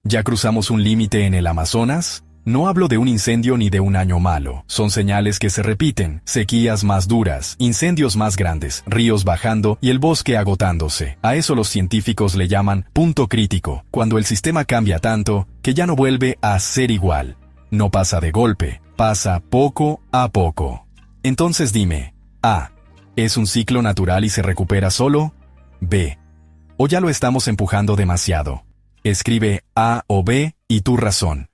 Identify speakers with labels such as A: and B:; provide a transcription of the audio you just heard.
A: ¿Ya cruzamos un límite en el Amazonas? No hablo de un incendio ni de un año malo. Son señales que se repiten: sequías más duras, incendios más grandes, ríos bajando y el bosque agotándose. A eso los científicos le llaman punto crítico, cuando el sistema cambia tanto que ya no vuelve a ser igual. No pasa de golpe, pasa poco a poco. Entonces dime, A. ¿Es un ciclo natural y se recupera solo? B. ¿O ya lo estamos empujando demasiado? Escribe A o B y tu razón.